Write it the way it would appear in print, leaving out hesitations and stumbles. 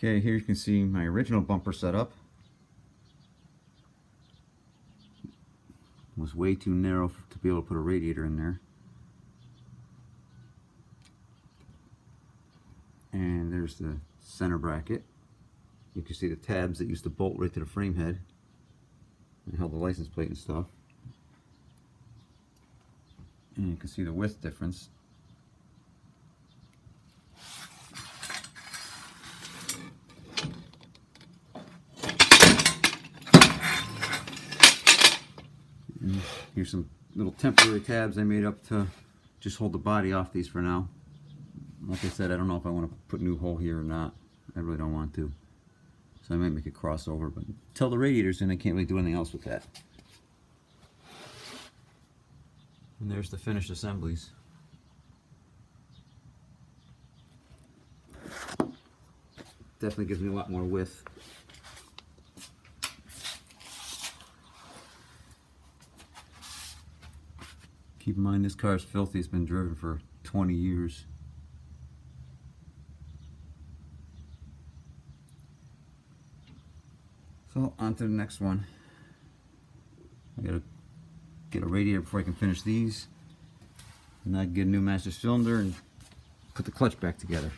Okay, here you can see my original bumper setup. It was way too narrow to be able to put a radiator in there. And there's the center bracket. You can see the tabs that used to bolt right to the frame head and held the license plate and stuff. And you can see the width difference. And here's some little temporary tabs I made up to just hold the body off these for now. Like I said, I don't know if I want to put a new hole here or not. I really don't want to. So I might make a crossover, but until the radiator's in, I can't really do anything else with that. And there's the finished assemblies. Definitely gives me a lot more width. Keep in mind this car's filthy. It's been driven for 20 years. So on to the next one. I gotta get a radiator before I can finish these. And I can get a new master cylinder and put the clutch back together.